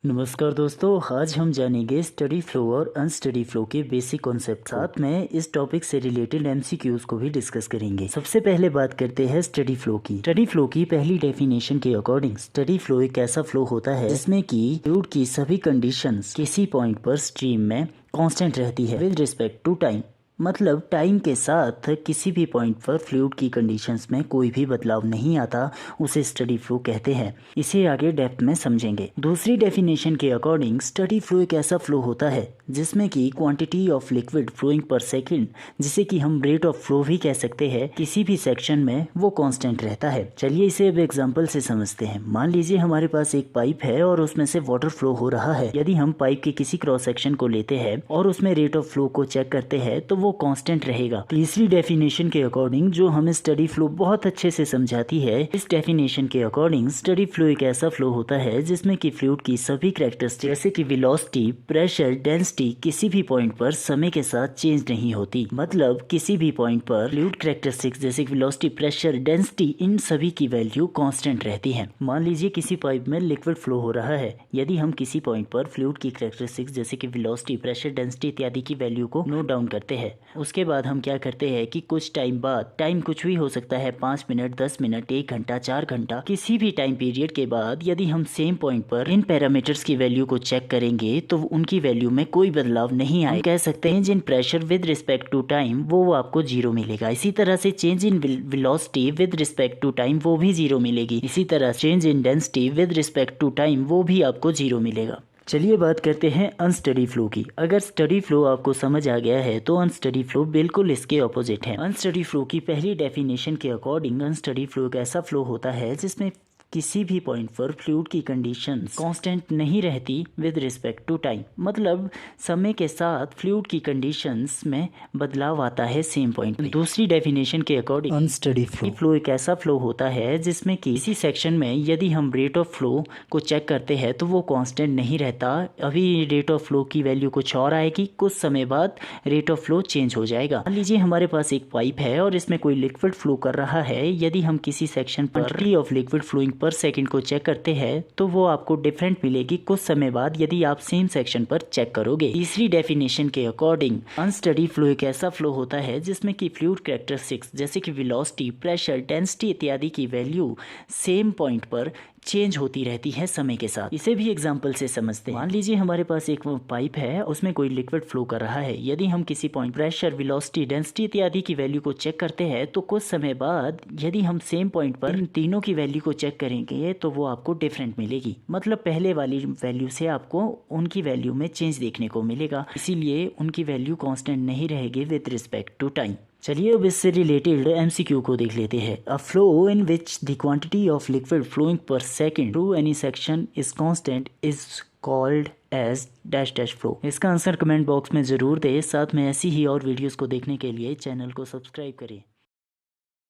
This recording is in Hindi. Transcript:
नमस्कार दोस्तों, आज हम जानेंगे स्टडी फ्लो और अनस्टडी फ्लो के बेसिक कॉन्सेप्ट। साथ में इस टॉपिक से रिलेटेड एमसीक्यूज को भी डिस्कस करेंगे। सबसे पहले बात करते हैं स्टडी फ्लो की। स्टडी फ्लो की पहली डेफिनेशन के अकॉर्डिंग स्टडी फ्लो एक ऐसा फ्लो होता है जिसमें कि फ्लूइड की सभी कंडीशंस किसी पॉइंट पर स्ट्रीम में कांस्टेंट रहती है विद रिस्पेक्ट टू टाइम। मतलब टाइम के साथ किसी भी पॉइंट पर फ्लूइड की कंडीशंस में कोई भी बदलाव नहीं आता, उसे स्टडी फ्लो कहते हैं। इसे आगे डेप्थ में समझेंगे। दूसरी डेफिनेशन के अकॉर्डिंग स्टडी फ्लो एक ऐसा फ्लो होता है जिसमें कि quantity of liquid flowing per second, जिसे कि हम रेट ऑफ फ्लो भी कह सकते हैं, किसी भी सेक्शन में वो कांस्टेंट रहता है। चलिए इसे अब एग्जांपल से समझते हैं। मान लीजिए हमारे पास एक पाइप है और उसमें से वाटर फ्लो हो रहा है। यदि हम पाइप के किसी क्रॉस सेक्शन को लेते हैं और उसमें रेट ऑफ फ्लो को चेक करते हैं तो वो कांस्टेंट रहेगा। तीसरी डेफिनेशन के अकॉर्डिंग जो हमें स्टडी फ्लो बहुत अच्छे से समझाती है, इस डेफिनेशन के अकॉर्डिंग स्टडी फ्लो एक ऐसा फ्लो होता है जिसमें कि फ्लूइड की सभी कैरेक्टरिस्टिक जैसे कि वेलोसिटी, प्रेशर, डेंसिटी किसी भी पॉइंट पर समय के साथ चेंज नहीं होती। मतलब किसी भी पॉइंट पर फ्लूइड कैरेक्टरिस्टिक्स जैसे कि वेलोसिटी, प्रेशर, डेंसिटी, इन सभी की वैल्यू कांस्टेंट रहती है। मान लीजिए किसी पाइप में लिक्विड फ्लो हो रहा है। यदि हम किसी पॉइंट पर फ्लूइड की कैरेक्टरिस्टिक्स जैसे कि वेलोसिटी, प्रेशर, डेंसिटी इत्यादि की वैल्यू को नोट डाउन करते हैं, उसके बाद हम क्या करते हैं कि कुछ टाइम बाद, टाइम कुछ भी हो सकता है, 5 मिनट, 10 मिनट, 1 घंटा, 4 घंटा, किसी भी टाइम पीरियड के बाद यदि हम सेम पॉइंट पर इन पैरामीटर्स की वैल्यू को चेक करेंगे तो उनकी वैल्यू में कोई बदलाव नहीं आए। कह सकते हैं जिन pressure with respect to time वो आपको जीरो मिलेगा। इसी तरह से change in velocity with respect to time वो भी जीरो मिलेगी। इसी तरह change in density with respect to time वो भी आपको जीरो मिलेगा। चलिए बात करते हैं अनस्टडी फ्लो की। अगर स्टडी फ्लो आपको समझ आ गया है तो अनस्टडी फ्लो बिल्कुल इसके ऑपोजिट है। अनस्टडी फ्लो की पहली डेफिनेशन के अकॉर्डिंग अनस्टडी फ्लो एक ऐसा फ्लो होता है जिसमें किसी भी पॉइंट पर फ्लूइड की कंडीशंस कांस्टेंट नहीं रहती विद रिस्पेक्ट टू टाइम। मतलब समय के साथ फ्लूइड की कंडीशंस में बदलाव आता है सेम पॉइंट पे। दूसरी डेफिनेशन के अकॉर्डिंग अनस्टडी फ्लो एक ऐसा फ्लो होता है जिसमें कि किसी सेक्शन में यदि हम रेट ऑफ फ्लो को चेक करते हैं तो वो कांस्टेंट नहीं रहता। अभी रेट ऑफ फ्लो की वैल्यू कुछ और आएगी, कुछ समय बाद रेट ऑफ फ्लो चेंज हो जाएगा। मान लीजिए हमारे पास एक पाइप है और इसमें कोई लिक्विड फ्लो कर रहा है। यदि हम किसी सेक्शन पर of liquid flowing per second को चेक करते हैं तो वो आपको डिफरेंट मिलेगी कुछ समय बाद यदि आप सेम सेक्शन पर चेक करोगे। तीसरी डेफिनेशन के अकॉर्डिंग अनस्टडी फ्लो एक ऐसा फ्लो होता है जिसमें कि फ्लूइड कैरेक्टरिस्टिक्स जैसे कि वेलोसिटी, प्रेशर, डेंसिटी इत्यादि की वैल्यू सेम पॉइंट पर चेंज होती रहती है समय के साथ। इसे भी एग्जांपल से समझते हैं। मान लीजिए हमारे पास एक पाइप है, उसमें कोई लिक्विड फ्लो कर रहा है। यदि हम किसी पॉइंट प्रेशर, वेलोसिटी, डेंसिटी इत्यादि की वैल्यू को चेक करते हैं तो कुछ समय बाद यदि हम सेम पॉइंट पर इन तीनों की वैल्यू को चेक करेंगे तो वो आपको डिफरेंट मिलेगी। मतलब पहले वाली वैल्यू से आपको उनकी वैल्यू में चेंज देखने को मिलेगा। इसीलिए उनकी वैल्यू कांस्टेंट नहीं रहेगी विद रिस्पेक्ट टू टाइम। चलिए अब इससे रिलेटेड एमसीक्यू को देख लेते हैं। A flow in which the quantity of liquid flowing per second through any section is constant is called as dash dash flow. इसका आंसर कमेंट बॉक्स में ज़रूर दें। साथ में ऐसी ही और वीडियोस को देखने के लिए चैनल को सब्सक्राइब करें।